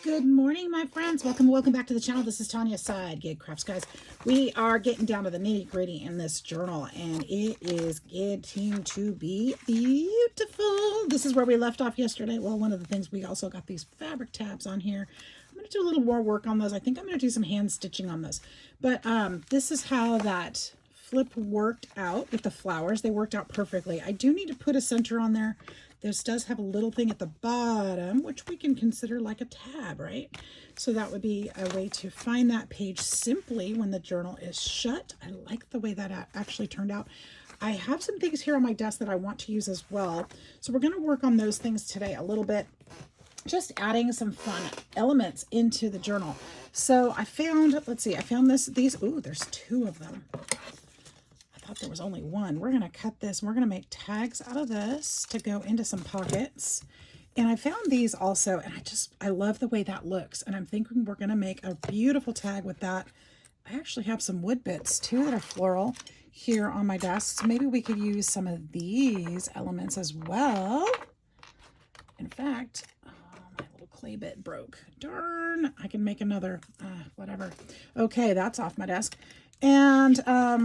Good morning, my friends. Welcome back to the channel. This is Tanya Sidegigcrafts, guys. We are getting down to the nitty-gritty in this journal, and it is getting to be beautiful. This is where we left off yesterday. Well, one of the things, we also got these fabric tabs on here. I'm going to do a little more work on those. I think I'm going to do some hand stitching on those. But this is how that flip worked out with the flowers. They worked out perfectly. I do need to put a center on there. This does have a little thing at the bottom, which we can consider like a tab, right? So that would be a way to find that page simply when the journal is shut. I like the way that actually turned out. I have some things here on my desk that I want to use as well. So we're going to work on those things today a little bit, just adding some fun elements into the journal. So I found, let's see, I found these, ooh, there's two of them. I thought there was only one. We're going to cut this and we're going to make tags out of this to go into some pockets. And I found these also, and I love the way that looks. And I'm thinking we're going to make a beautiful tag with that. I actually have some wood bits too that are floral here on my desk. So maybe we could use some of these elements as well. In fact, my little clay bit broke. Darn, I can make another, whatever. Okay, that's off my desk. And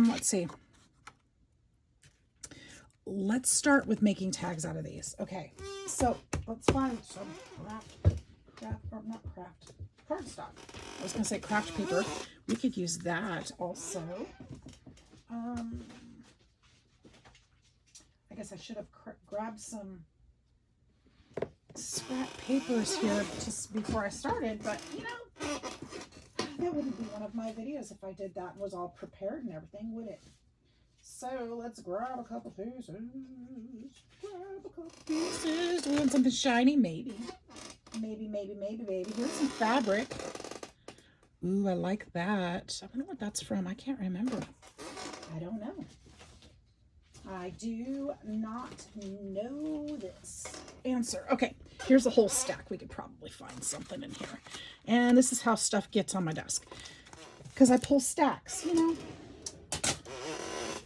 let's see. Let's start with making tags out of these. Okay, so let's find some cardstock. I was going to say craft paper. We could use that also. I guess I should have grabbed some scrap papers here just before I started, but you know, that wouldn't be one of my videos if I did that and was all prepared and everything, would it? So let's grab a couple pieces. Do we want something shiny? Maybe. Maybe. Here's some fabric. Ooh, I like that. I wonder what that's from. I can't remember. I don't know. I do not know this answer. Okay, here's a whole stack. We could probably find something in here. And this is how stuff gets on my desk. Because I pull stacks, you know.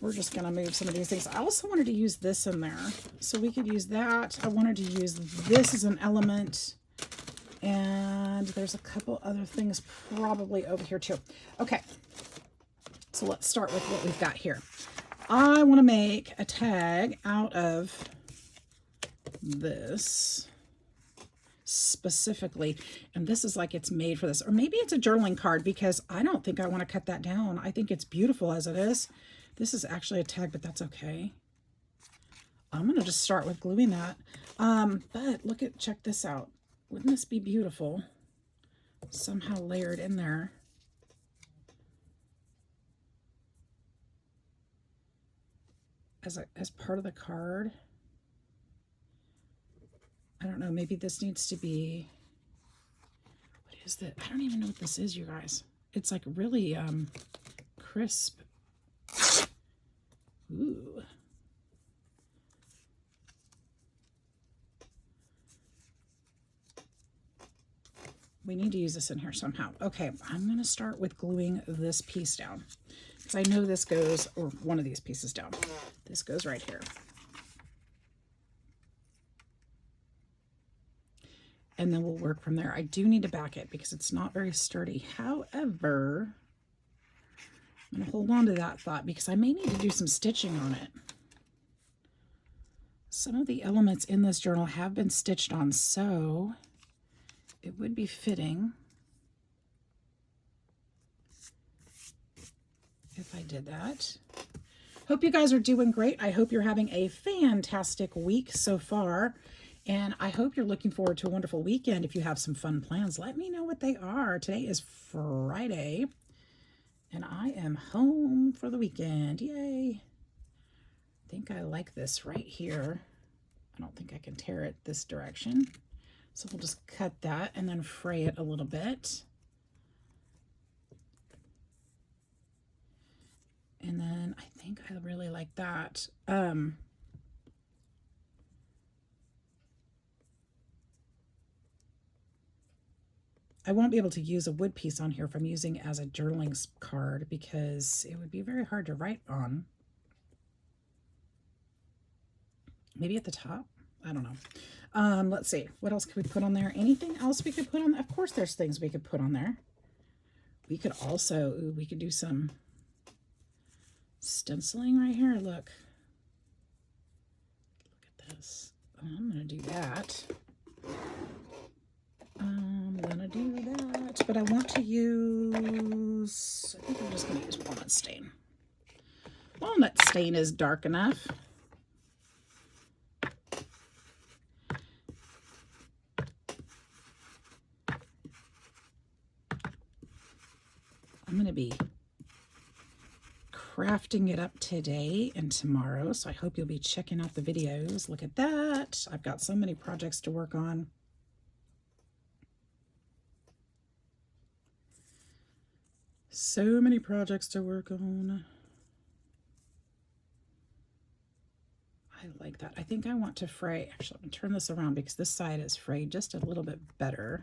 We're just going to move some of these things. I also wanted to use this in there, so we could use that. I wanted to use this as an element, and there's a couple other things probably over here too. Okay, so let's start with what we've got here. I want to make a tag out of this specifically, and this is like it's made for this, or maybe it's a journaling card, because I don't think I want to cut that down. I think it's beautiful as it is. This is actually a tag, but that's okay. I'm going to just start with gluing that. But check this out. Wouldn't this be beautiful? Somehow layered in there. As part of the card. I don't know, maybe this needs to be, what is that? I don't even know what this is, you guys. It's like really crisp. Ooh. We need to use this in here somehow. Okay, I'm going to start with gluing this piece down, because I know this goes, or one of these pieces down. This goes right here. And then we'll work from there. I do need to back it because it's not very sturdy. However, I'm going to hold on to that thought because I may need to do some stitching on it. Some of the elements in this journal have been stitched on, so it would be fitting if I did that. Hope you guys are doing great. I hope you're having a fantastic week so far. And I hope you're looking forward to a wonderful weekend. If you have some fun plans, let me know what they are. Today is Friday, and I am home for the weekend. Yay. I think I like this right here. I don't think I can tear it this direction. So we'll just cut that and then fray it a little bit. And then I think I really like that. I won't be able to use a wood piece on here if I'm using it as a journaling card, because it would be very hard to write on. Maybe at the top. I don't know. Let's see. What else could we put on there? Anything else we could put on? Of course, there's things we could put on there. We could also, ooh, we could do some stenciling right here. Look at this. I'm going to do that. I'm going to do that. But I want to use, I think I'm just going to use walnut stain. Walnut stain is dark enough. I'm going to be crafting it up today and tomorrow, so I hope you'll be checking out the videos. Look at that. I've got so many projects to work on. So many projects to work on. I like that. I think I want to fray. Actually, I'm going to turn this around because this side is frayed just a little bit better.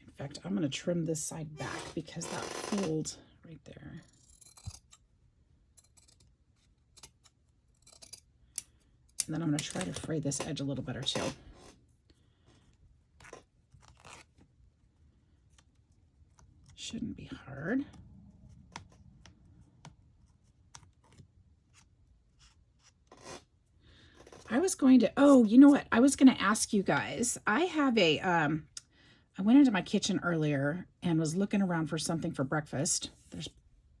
In fact, I'm going to trim this side back because that fold right there. And then I'm going to try to fray this edge a little better too. Shouldn't be hard. I was going to, oh, you know what? I was going to ask you guys. I have a, I went into my kitchen earlier and was looking around for something for breakfast. There's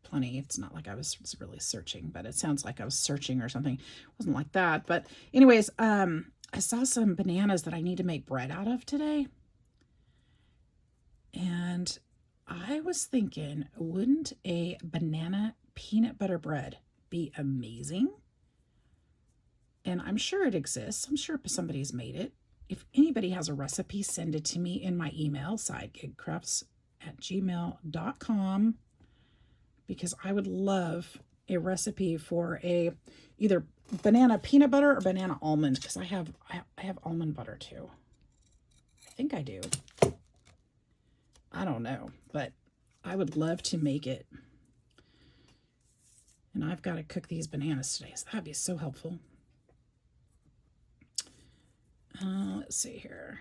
plenty. It's not like I was really searching, but it sounds like I was searching or something. It wasn't like that. But anyways, I saw some bananas that I need to make bread out of today. And I was thinking, wouldn't a banana peanut butter bread be amazing? And I'm sure it exists. I'm sure somebody's made it. If anybody has a recipe, send it to me in my email, sidegigcrafts@gmail.com, because I would love a recipe for a either banana peanut butter or banana almond, because I have almond butter too. I think I do. I don't know, but I would love to make it. And I've got to cook these bananas today, so that'd be so helpful. Let's see here.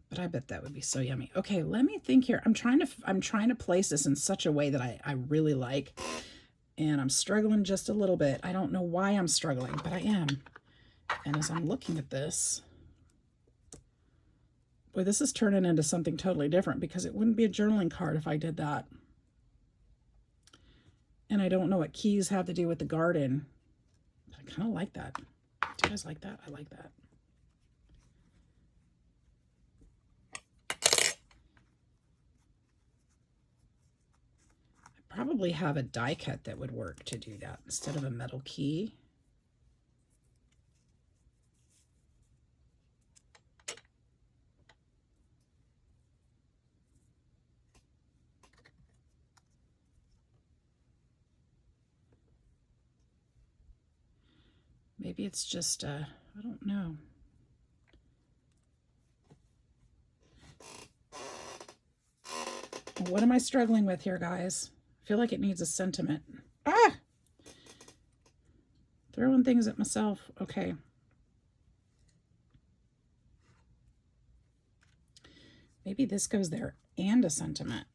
But I bet that would be so yummy. Okay, let me think here. I'm trying to place this in such a way that I really like. And I'm struggling just a little bit. I don't know why I'm struggling, but I am. And as I'm looking at this, boy, this is turning into something totally different, because it wouldn't be a journaling card if I did that. And I don't know what keys have to do with the garden. I kind of like that. Do you guys like that? I like that. I probably have a die cut that would work to do that instead of a metal key. Maybe it's just, I don't know. What am I struggling with here, guys? I feel like it needs a sentiment. Ah! Throwing things at myself. Okay. Maybe this goes there and a sentiment.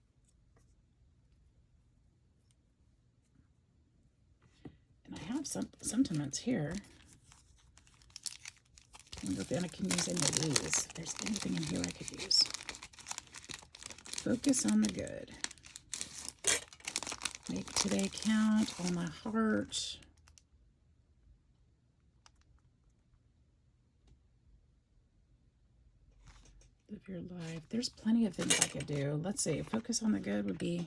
And I have some sentiments here. I wonder if I can use any of these. If there's anything in here I could use. Focus on the good. Make today count. All my heart. Live your life. There's plenty of things I could do. Let's see. Focus on the good would be...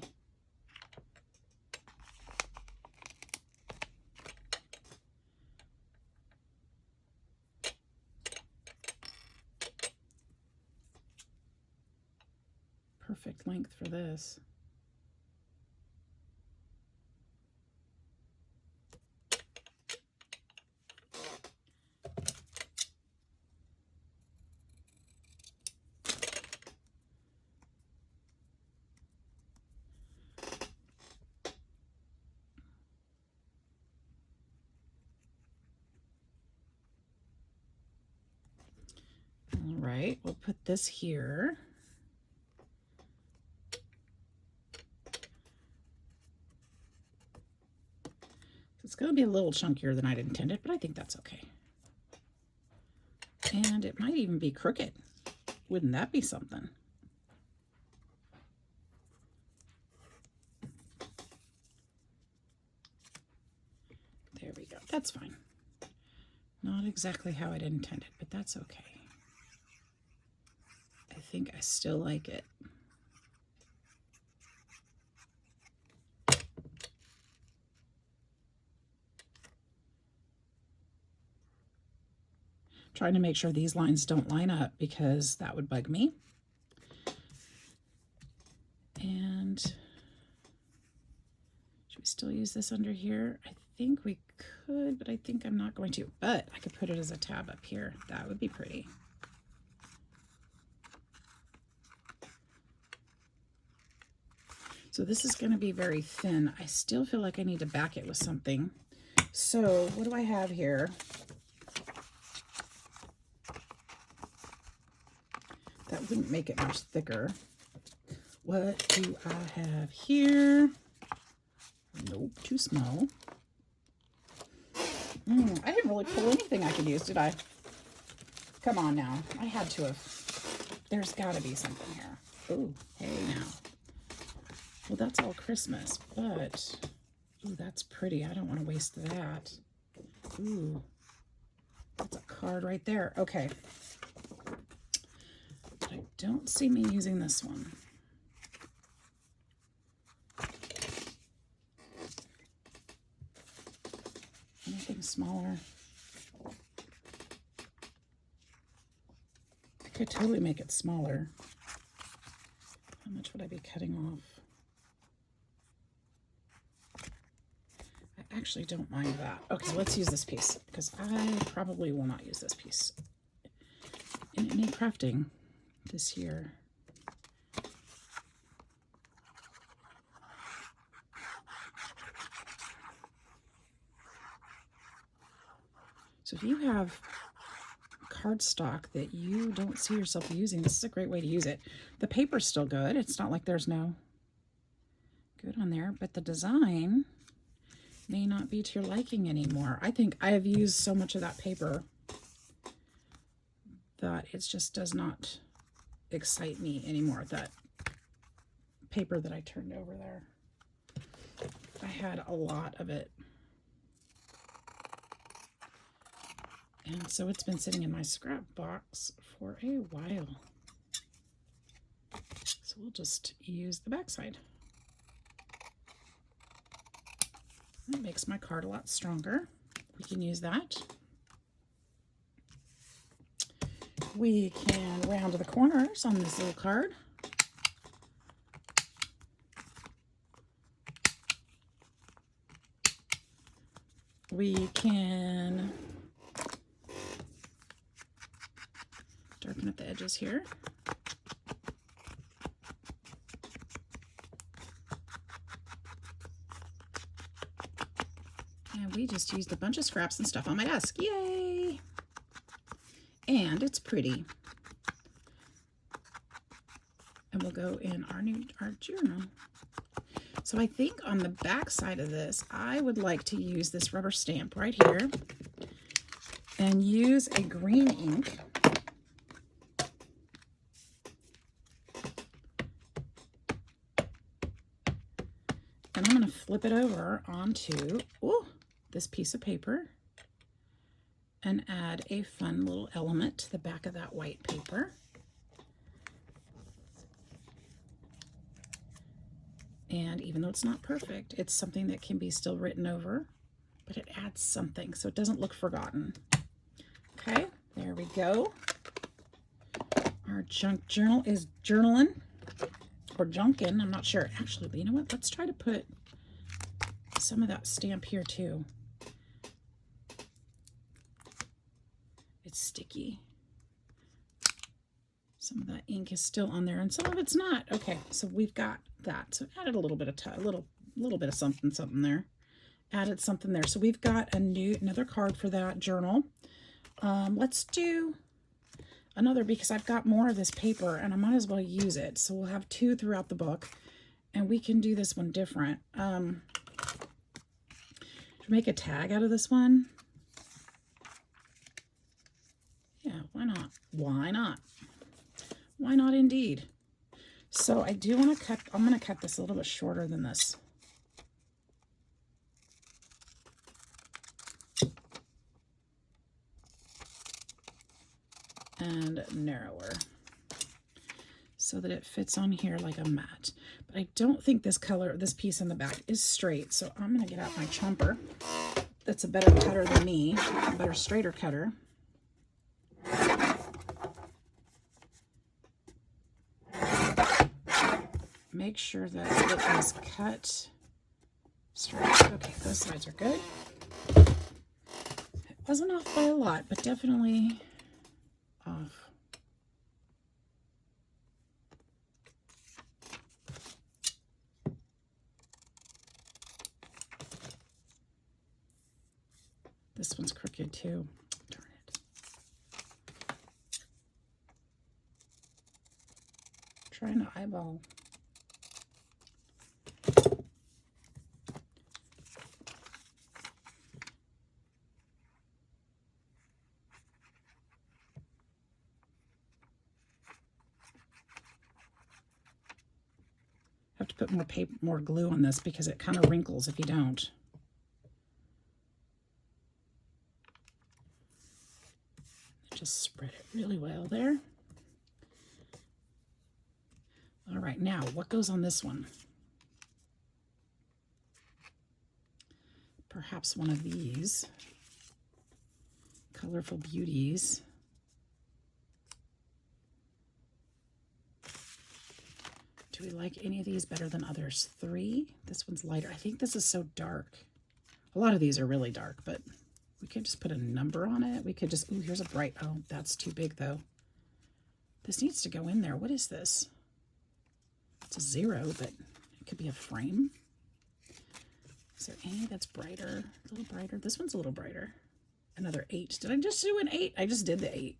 perfect length for this. right, we'll put this here. It's going to be a little chunkier than I'd intended, but I think that's okay. And it might even be crooked. Wouldn't that be something? There we go. That's fine. Not exactly how I'd intended, but that's okay. I think I still like it. Trying to make sure these lines don't line up because that would bug me. And should we still use this under here? I think we could, but I think I'm not going to. But I could put it as a tab up here. That would be pretty. So this is going to be very thin. I still feel like I need to back it with something. So what do I have here? That wouldn't make it much thicker. What do I have here? Nope, too small. I didn't really pull anything I could use, did I? Come on now. I had to have. There's got to be something here. Oh, hey now. Well, that's all Christmas, but ooh, that's pretty. I don't want to waste that. Ooh, that's a card right there. Okay. But I don't see me using this one. Anything smaller? I could totally make it smaller. How much would I be cutting off? I actually don't mind that. Okay, let's use this piece because I probably will not use this piece in any crafting this year. So if you have cardstock that you don't see yourself using, this is a great way to use it. The paper's still good. It's not like there's no good on there, but the design may not be to your liking anymore. I think I have used so much of that paper that it just does not excite me anymore. That paper that I turned over there, I had a lot of it. And so it's been sitting in my scrap box for a while. So we'll just use the backside. That makes my card a lot stronger. We can use that. We can round the corners on this little card. We can darken up the edges here. And we just used a bunch of scraps and stuff on my desk. Yay! And it's pretty. And we'll go in our journal. So I think on the back side of this, I would like to use this rubber stamp right here and use a green ink. And I'm going to flip it over onto this piece of paper and add a fun little element to the back of that white paper. And even though it's not perfect, it's something that can be still written over, but it adds something so it doesn't look forgotten. Okay, there we go. Our junk journal is journaling or junkin', I'm not sure. Actually, but you know what? Let's try to put some of that stamp here too. It's sticky. Some of that ink is still on there and some of it's not. Okay, so we've got that. So added a little bit of little bit of something there. Added something there. So we've got another card for that journal. Let's do another because I've got more of this paper and I might as well use it. So we'll have 2 throughout the book, and we can do this one different. Should we make a tag out of this one? Yeah, why not? Why not? Why not indeed? So I do want to cut, I'm going to cut this a little bit shorter than this. And narrower so that it fits on here like a mat. But I don't think this color, this piece in the back is straight. So I'm going to get out my chomper. That's a better cutter than me, a better straighter cutter. Make sure that it is cut straight. Okay, those sides are good. It wasn't off by a lot, but definitely off. This one's crooked too. Darn it. Trying to eyeball. Have to put more paper, more glue on this because it kind of wrinkles if you don't. Just spread it really well there. All right, now what goes on this one? Perhaps one of these colorful beauties. Do we like any of these better than others? 3. This one's lighter. I think this is so dark. A lot of these are really dark, but we could just put a number on it. We could just, ooh, here's a bright, oh, that's too big though. This needs to go in there. What is this? It's a 0, but it could be a frame. Is there any that's brighter? A little brighter. This one's a little brighter. Another 8. Did I just do an 8? I just did the 8.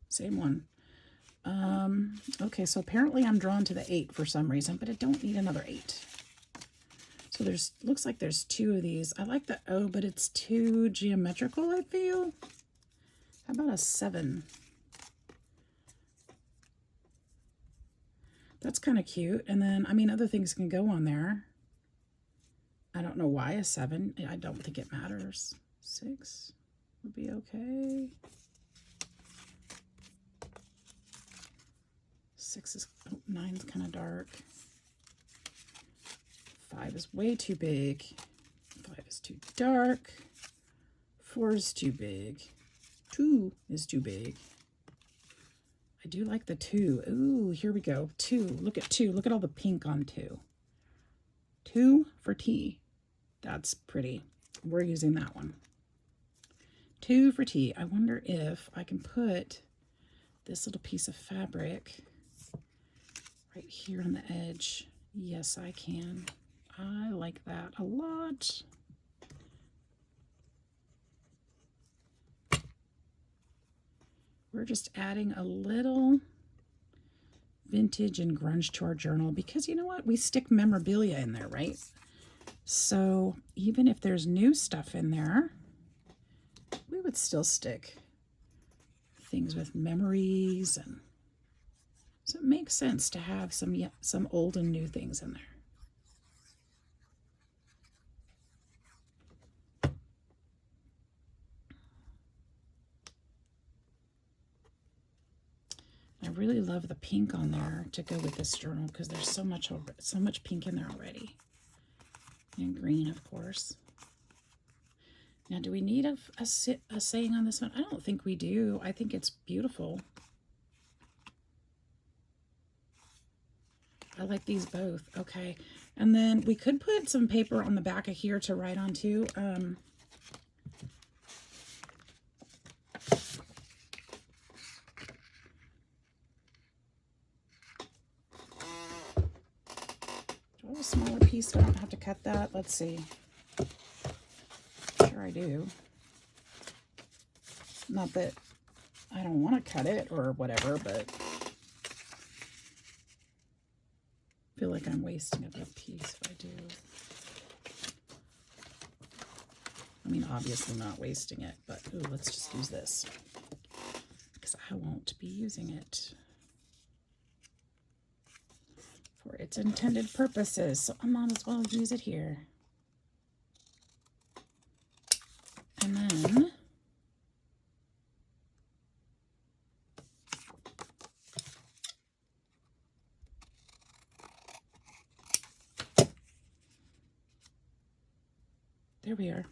Same one. Okay, so apparently I'm drawn to the 8 for some reason, but I don't need another 8. So there's, looks like there's 2 of these. I like the O, but it's too geometrical, I feel. How about a 7? That's kind of cute. And then, I mean, other things can go on there. I don't know why a 7. I don't think it matters. 6 would be okay. 6 is, oh, 9's kind of dark. 5 is way too big. 5 is too dark. 4 is too big. 2 is too big. I do like the 2. Ooh, here we go. 2. Look at 2. Look at all the pink on 2. 2 for T. That's pretty. We're using that one. 2 for T. I wonder if I can put this little piece of fabric right here on the edge. Yes, I can. I like that a lot. We're just adding a little vintage and grunge to our journal because you know what? We stick memorabilia in there, right? So even if there's new stuff in there, we would still stick things with memories, and so it makes sense to have some old and new things in there. I really love the pink on there to go with this journal because there's so much pink in there already. And green, of course. Now, do we need a saying on this one? I don't think we do. I think it's beautiful. I like these both. Okay. And then we could put some paper on the back of here to write on too. A smaller piece so I don't have to cut that. Let's see. Sure I do. Not that I don't want to cut it or whatever, but I feel like I'm wasting a big piece if I do. I mean, obviously not wasting it, but ooh, let's just use this because I won't be using it for its intended purposes, so I might as well use it here. And then there we are.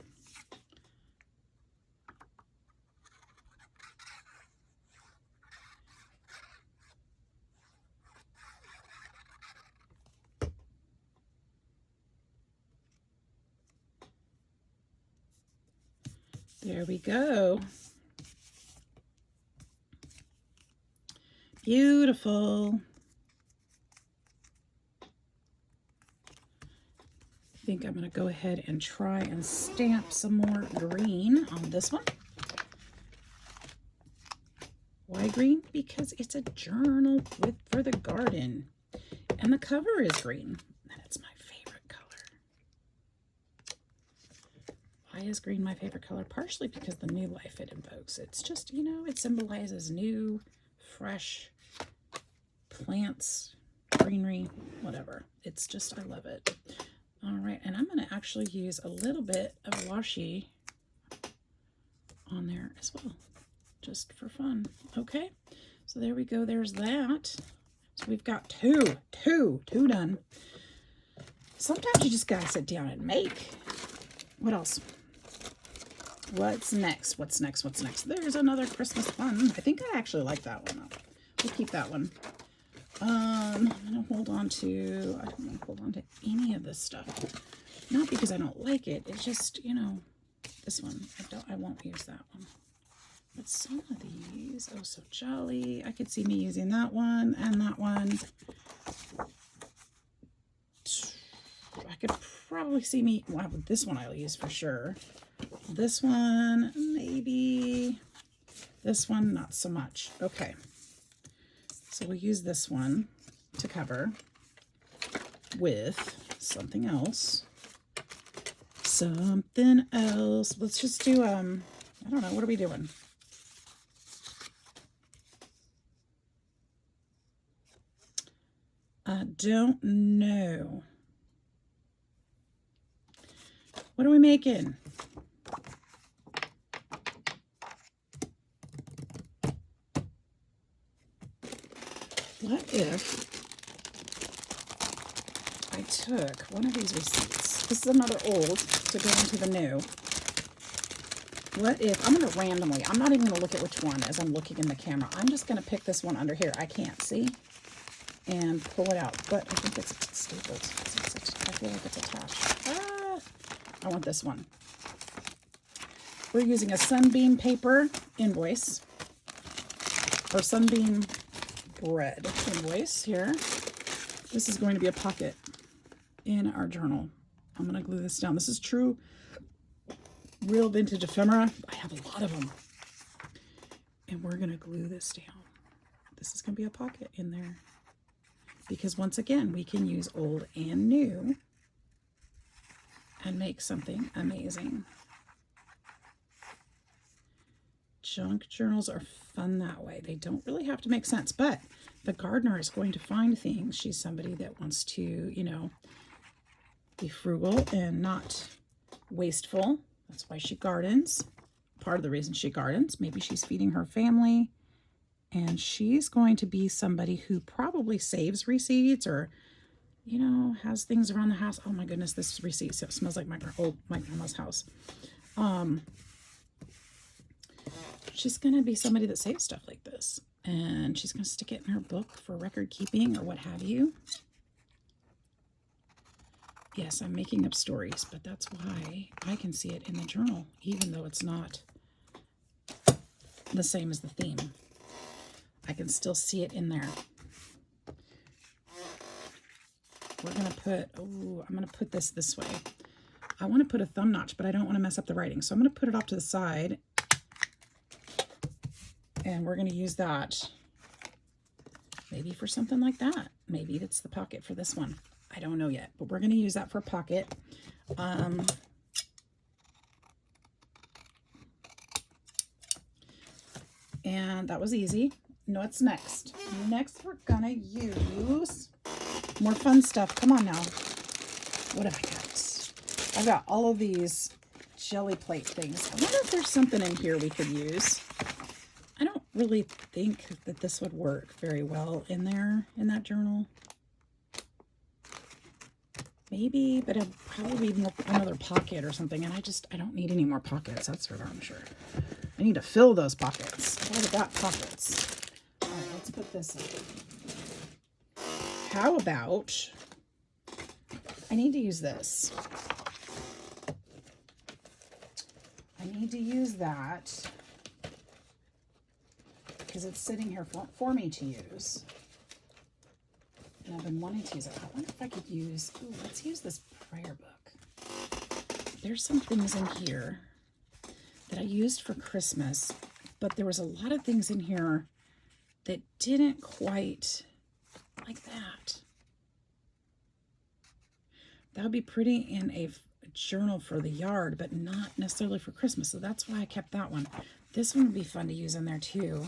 There we go. Beautiful. I think I'm going to go ahead and try and stamp some more green on this one. Why green? Because it's a journal for the garden. And the cover is green. And it's my favorite color. Why is green my favorite color? Partially because the new life it invokes. It's just, you know, it symbolizes new, fresh plants, greenery, whatever. It's just, I love it. All right, and I'm going to actually use a little bit of washi on there as well, just for fun. Okay, so there we go. There's that. So we've got two done. Sometimes you just got to sit down and make. What else? What's next? What's next? What's next? There's another Christmas one. I think I actually like that one. We'll keep that one. I'm gonna hold on to, I don't want to hold on to any of this stuff. Not because I don't like it. It's just, you know, this one. I won't use that one. But some of these, oh so jolly. I could see me using that one and that one. I could probably see me, well, this one I'll use for sure. This one, maybe. This one, not so much. Okay. So we'll use this one to cover with something else. Something else. Let's just do, I don't know, what are we doing? I don't know. What are we making? What if I took one of these receipts? This is another old to go into the new. What if, I'm going to randomly, I'm not even going to look at which one as I'm looking in the camera. I'm just going to pick this one under here. I can't see. And pull it out. But I think it's stapled. I feel like it's attached. Ah, I want this one. We're using a Sunbeam paper invoice. Or Sunbeam bread invoice here. This is going to be a pocket in our journal. I'm going to glue this down. This is true, real vintage ephemera. I have a lot of them. And we're going to glue this down. This is going to be a pocket in there. Because once again, we can use old and new and make something amazing. Junk journals are fun that way. They don't really have to make sense, but the gardener is going to find things. She's somebody that wants to, you know, be frugal and not wasteful. That's why she gardens. Part of the reason she gardens. Maybe she's feeding her family. And she's going to be somebody who probably saves receipts or, you know, has things around the house. Oh my goodness, this receipt smells like my grandma's house. She's going to be somebody that saves stuff like this. And she's going to stick it in her book for record keeping or what have you. Yes, I'm making up stories, but that's why I can see it in the journal, even though it's not the same as the theme. I can still see it in there. We're going to put, oh, I'm going to put this way. I want to put a thumb notch, but I don't want to mess up the writing. So I'm going to put it off to the side. And we're going to use that maybe for something like that. Maybe it's the pocket for this one. I don't know yet, but we're going to use that for a pocket. And that was easy. No, what's next? Next, we're going to use more fun stuff. Come on now. What have I got? I've got all of these jelly plate things. I wonder if there's something in here we could use. I don't really think that this would work very well in there, in that journal. Maybe, but it'd probably be another pocket or something. And I don't need any more pockets. That's for darn sure. I need to fill those pockets. I've already got pockets. All right, let's put this in. How about, I need to use this. I need to use that because it's sitting here for me to use. And I've been wanting to use it. I wonder if I could use, ooh, let's use this prayer book. There's some things in here that I used for Christmas, but there was a lot of things in here that didn't quite like that. That would be pretty in a journal for the yard, but not necessarily for Christmas. So that's why I kept that one. This one would be fun to use in there too.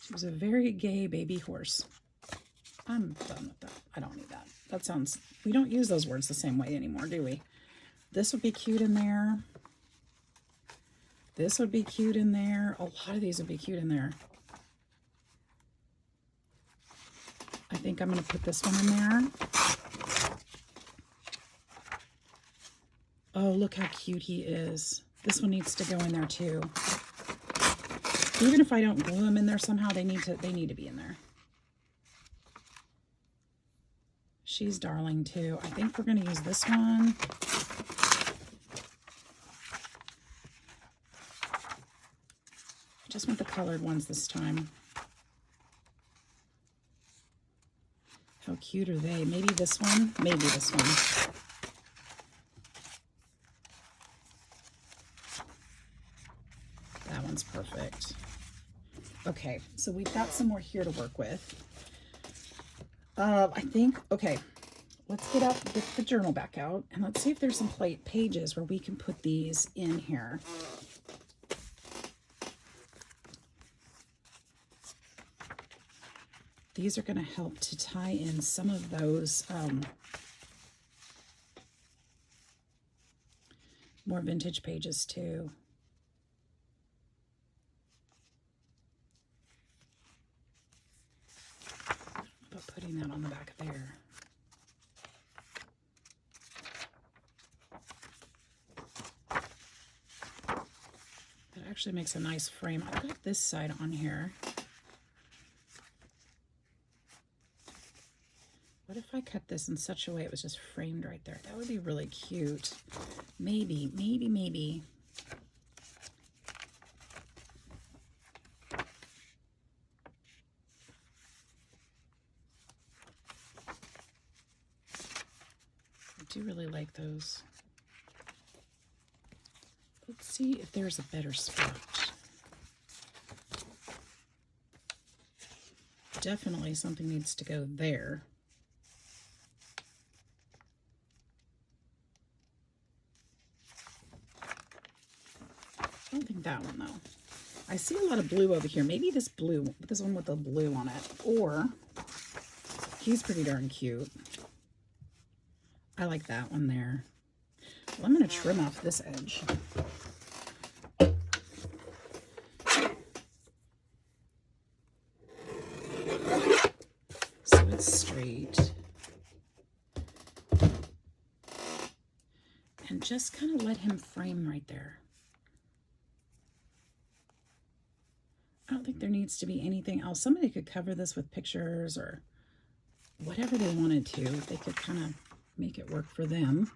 She was a very gay baby horse. I'm done with that. I don't need that. That sounds, we don't use those words the same way anymore, do we? This would be cute in there. This would be cute in there. A lot of these would be cute in there. I think I'm going to put this one in there. Oh, look how cute he is. This one needs to go in there too. Even if I don't glue them in there somehow, they need to be in there. She's darling too. I think we're going to use this one. I just want the colored ones this time. How cute are they? Maybe this one? Maybe this one. That one's perfect. Okay, so we've got some more here to work with. I think, okay, let's get the journal back out, and let's see if there's some pages where we can put these in here. These are going to help to tie in some of those more vintage pages too. But putting that on the back there. That actually makes a nice frame. I've got this side on here. What if I cut this in such a way it was just framed right there? That would be really cute. Maybe. I do really like those. Let's see if there's a better spot. Definitely something needs to go there. I don't think that one though. I see a lot of blue over here. Maybe this one with the blue on it. Or, he's pretty darn cute. I like that one there. Well, I'm going to trim off this edge. So it's straight. And just kind of let him frame right there. I don't think there needs to be anything else. Somebody could cover this with pictures or whatever they wanted to. They could kind of make it work for them.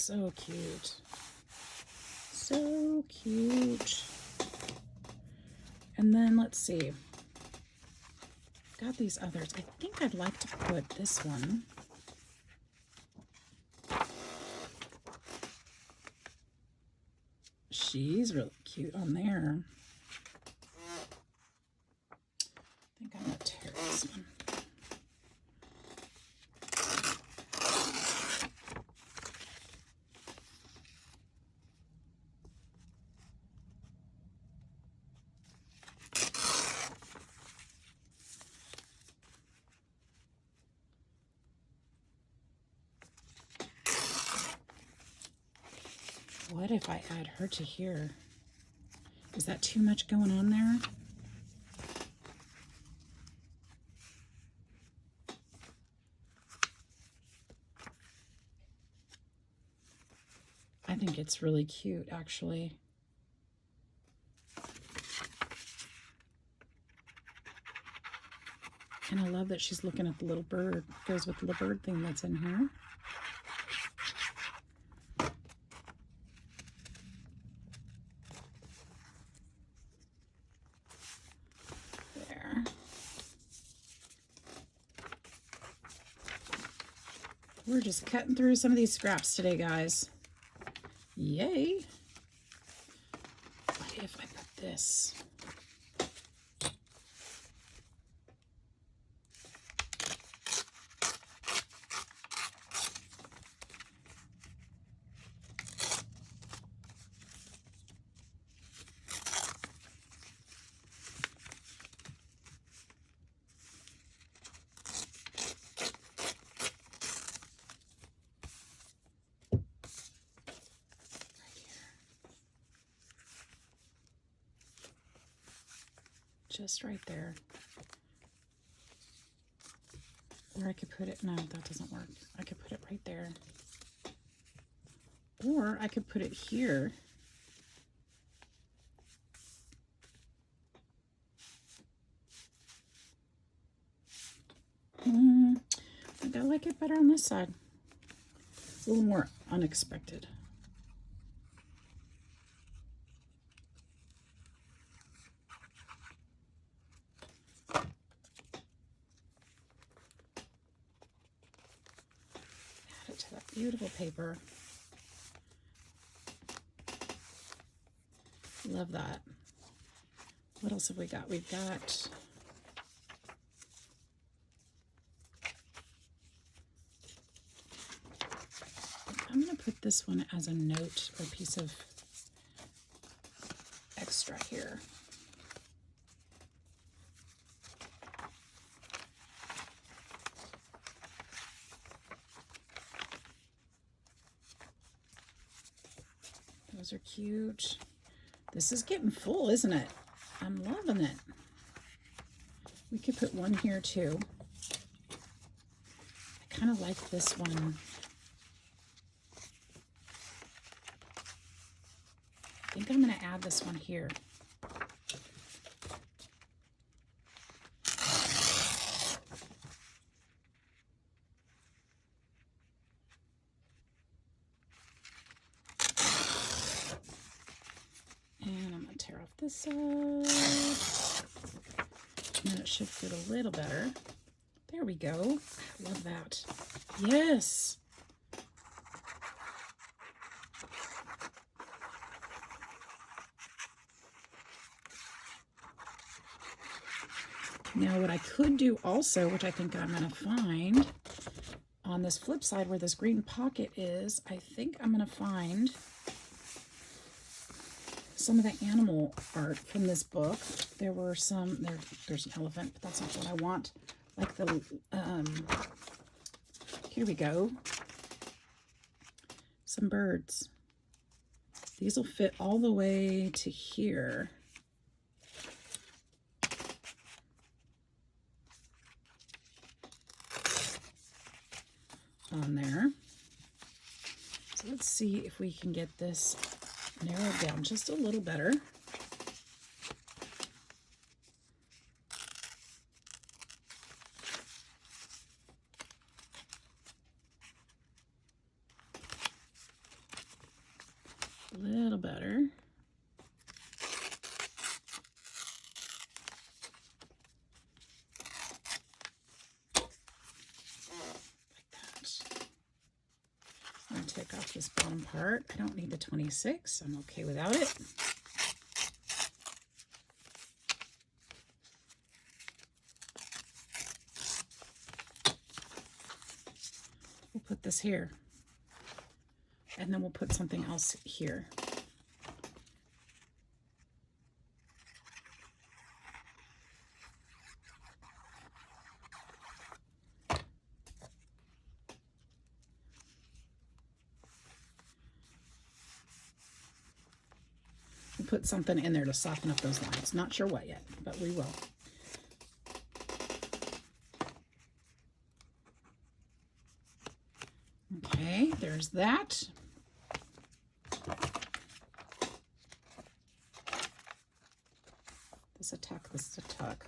so cute. So cute. And then let's see. Got these others. I think I'd like to put this one. She's really cute on there. I think I'm going to tear this one. What if I add her to here? Is that too much going on there? I think it's really cute, actually. And I love that she's looking at the little bird. Goes with the little bird thing that's in here. There. We're just cutting through some of these scraps today, guys. Yay. What if I put this? Just right there. Or I could put it, no, that doesn't work. I could put it right there. Or I could put it here. I think I like it better on this side. A little more unexpected. To that beautiful paper. Love that. What else have we got? We've got I'm going to put this one as a note or piece of extra here. Those are cute. This is getting full, isn't it? I'm loving it. We could put one here too. I kind of like this one. I think I'm going to add this one here. Tear off this side, and then it should fit a little better. There we go. I love that. Yes. Now what I could do also, which I think I'm going to find on this flip side where this green pocket is, I think I'm going to find some of the animal art from this book. There were some, there's an elephant, but that's not what I want. Like the, here we go. Some birds. These will fit all the way to here. On there. So let's see if we can get this narrowed down just a little better. take off this bottom part. I don't need the 26. I'm okay without it. We'll put this here. And then we'll put something else here. Put something in there to soften up those lines. Not sure what yet, but we will. Okay, there's that. This is a tuck, this is a tuck.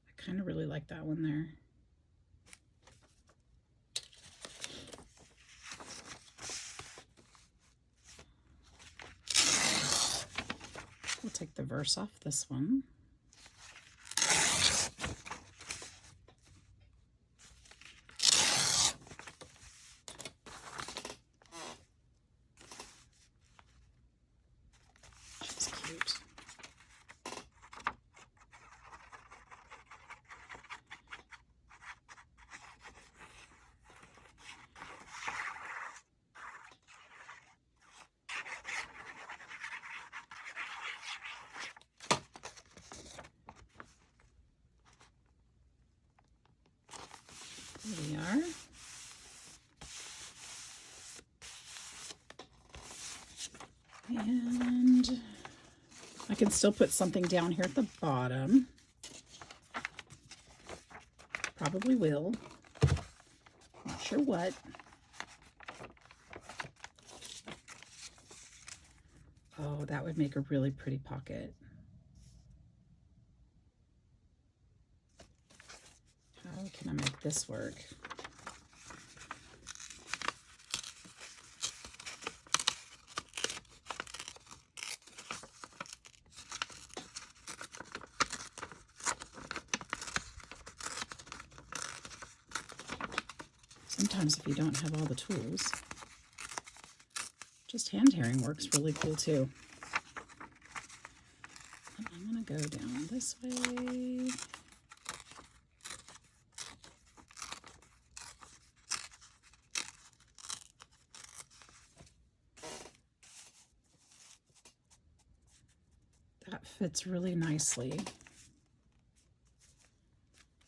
I kind of really like that one there. We'll take the verse off this one. She's cute. There we are. And I can still put something down here at the bottom. Probably will. Not sure what. Oh, that would make a really pretty pocket. How can I make this work? Sometimes if you don't have all the tools, just hand tearing works really cool too. And I'm going to go down this way. That fits really nicely.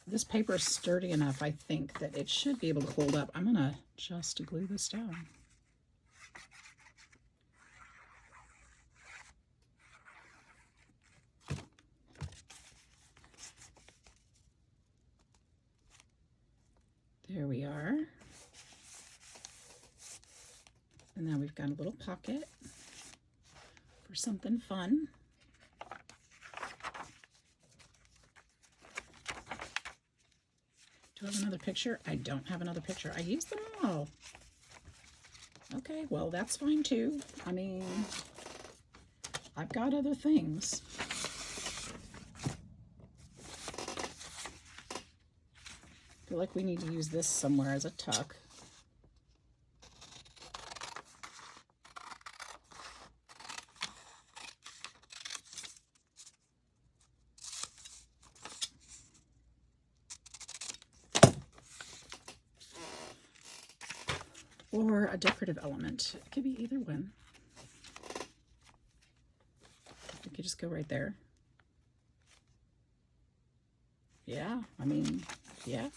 This paper is sturdy enough, I think, that it should be able to hold up. I'm going to just glue this down. There we are. And now we've got a little pocket for something fun. Do I have another picture? I don't have another picture. I used them all. Okay, well, that's fine too. I mean, I've got other things. I feel like we need to use this somewhere as a tuck. Or a decorative element. It could be either one. You could just go right there. Yeah, I mean, yeah.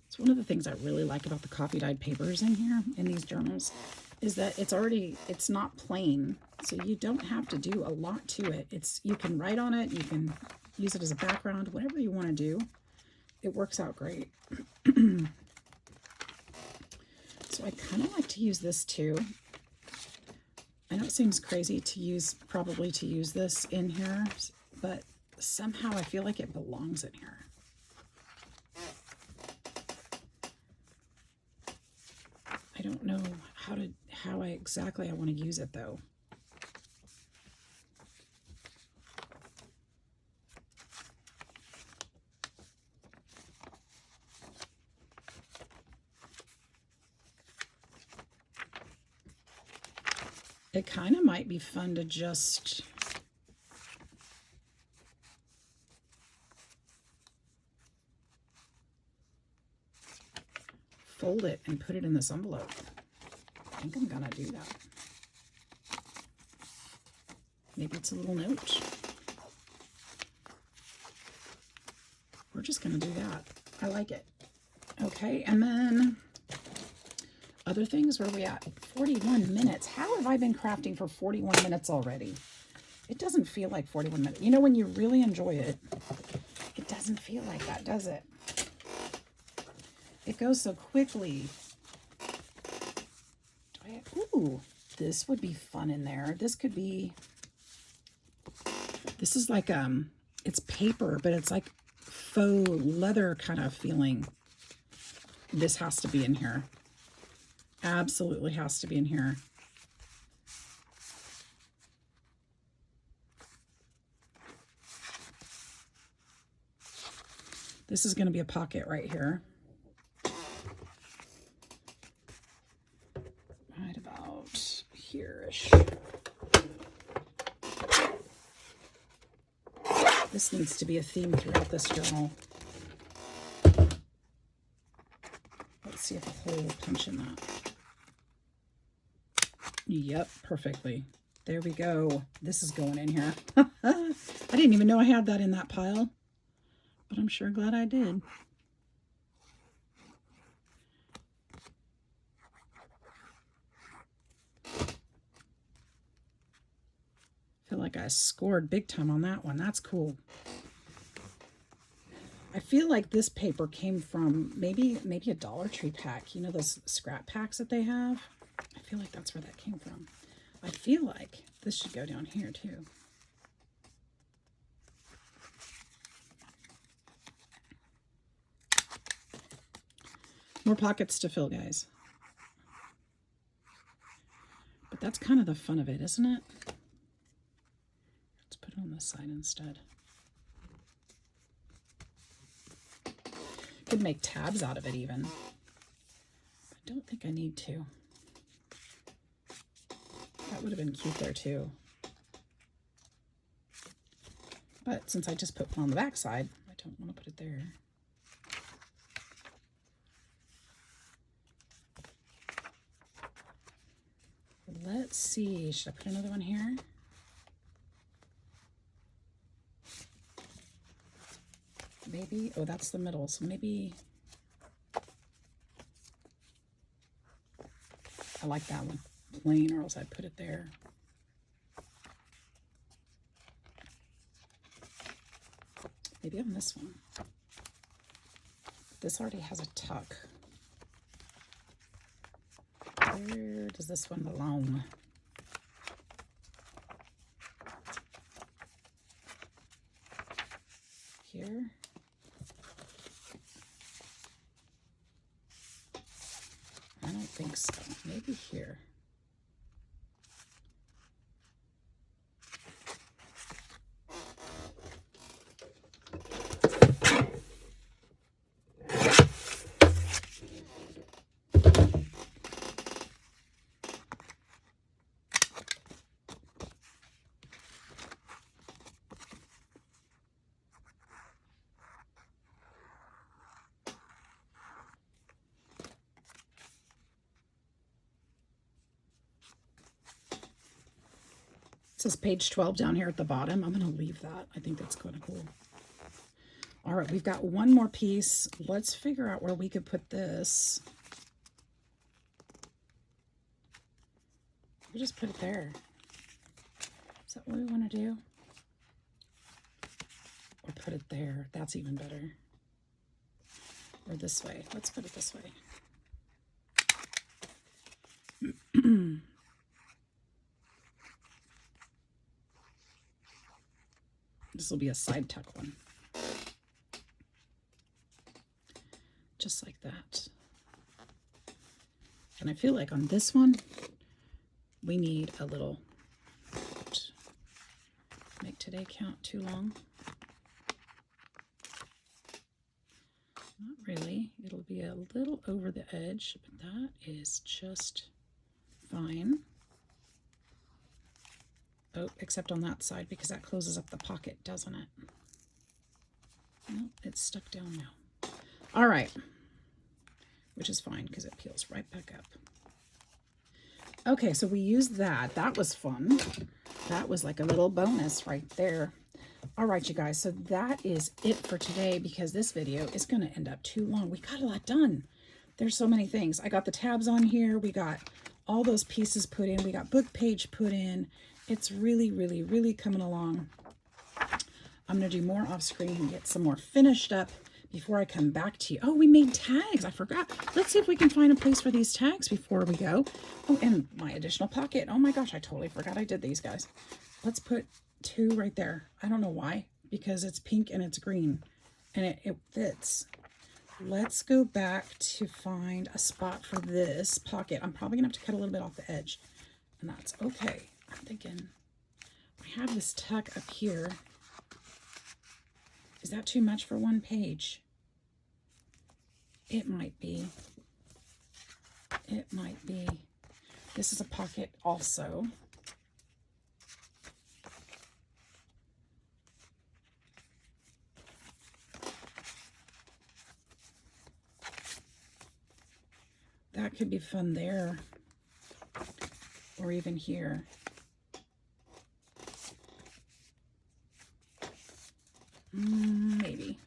It's one of the things I really like about the coffee dyed papers in here, in these journals, is that it's not plain, so you don't have to do a lot to it. You can write on it, you can use it as a background, whatever you want to do. It works out great. So I kind of like to use this too. I know it seems crazy to use, probably to use this in here, but somehow I feel like it belongs in here. I don't know how exactly I want to use it though. It kind of might be fun to just fold it and put it in this envelope. I think I'm gonna do that. Maybe it's a little note. We're just gonna do that. I like it. Okay, and then other things, where are we at? 41 minutes. How have I been crafting for 41 minutes already? It doesn't feel like 41 minutes. You know, when you really enjoy it, it doesn't feel like that, does it? It goes so quickly. Ooh, this would be fun in there. This could be, this is like, it's paper, but it's like faux leather kind of feeling. This has to be in here. Absolutely has to be in here. This is going to be a pocket right here. Right about here-ish. This needs to be a theme throughout this journal. Let's see if a hole will punch in that. Yep, perfectly. There we go. This is going in here. I didn't even know I had that in that pile, but I'm sure glad I did. I feel like I scored big time on that one. That's cool. I feel like this paper came from maybe a Dollar Tree pack. You know those scrap packs that they have? I feel like that's where that came from. I feel like this should go down here too. More pockets to fill, guys. But that's kind of the fun of it, isn't it? Let's put it on this side instead. Could make tabs out of it even. I don't think I need to. That would have been cute there too. But since I just put one on the back side, I don't want to put it there. Let's see, should I put another one here? Maybe, oh, that's the middle, so maybe, I like that one plain, or else I'd put it there. Maybe on this one. This already has a tuck. Where does this one belong? Here. I don't think so. Maybe here. It says page 12 down here at the bottom. I'm going to leave that. I think that's kind of cool. All right, we've got one more piece. Let's figure out where we could put this. We just put it there. Is that what we want to do? Or put it there. That's even better. Or this way. Let's put it this way. This will be a side tuck one. Just like that. And I feel like on this one, we need a little, make today count too long. Not really. It'll be a little over the edge, but that is just fine. Oh, except on that side, because that closes up the pocket, doesn't it? No, it's stuck down now. All right. Which is fine because it peels right back up. Okay, so we used that. That was fun. That was like a little bonus right there. All right, you guys, so that is it for today because this video is going to end up too long. We got a lot done. There's so many things. I got the tabs on here. We got all those pieces put in. We got book page put in. It's really, really, really coming along. I'm going to do more off screen and get some more finished up before I come back to you. Oh, we made tags. I forgot. Let's see if we can find a place for these tags before we go. Oh, and my additional pocket. Oh my gosh, I totally forgot I did these, guys. Let's put 2 right there. I don't know why, because it's pink and it's green and it fits. Let's go back to find a spot for this pocket. I'm probably gonna have to cut a little bit off the edge, and that's okay. I'm thinking I have this tuck up here. Is that too much for one page? It might be. It might be. This is a pocket also. That could be fun there, or even here. Maybe.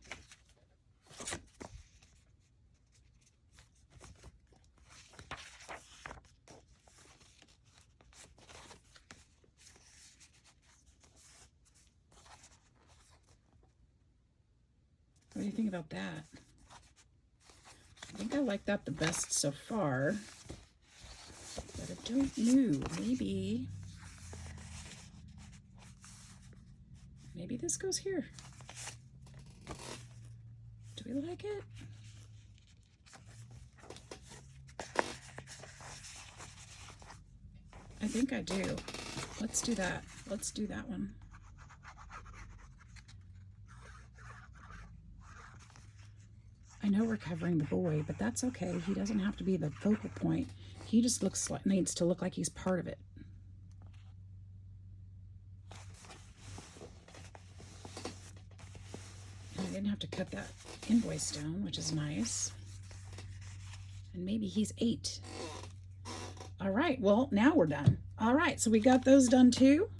What do you think about that? I think I like that the best so far, but I don't know. Maybe this goes here. Do we like it? I think I do. Let's do that. Let's do that one. I know we're covering the boy, but that's okay. He doesn't have to be the focal point. He just needs to look like he's part of it. And I didn't have to cut that invoice down, which is nice. And maybe he's 8. All right, well, now we're done. All right, so we got those done too.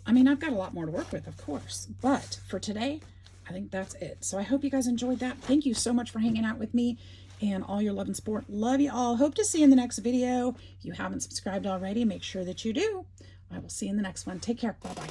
I mean, I've got a lot more to work with, of course, but for today, I think that's it. So I hope you guys enjoyed that. Thank you so much for hanging out with me and all your love and support. Love you all. Hope to see you in the next video. If you haven't subscribed already, make sure that you do. I will see you in the next one. Take care. Bye-bye.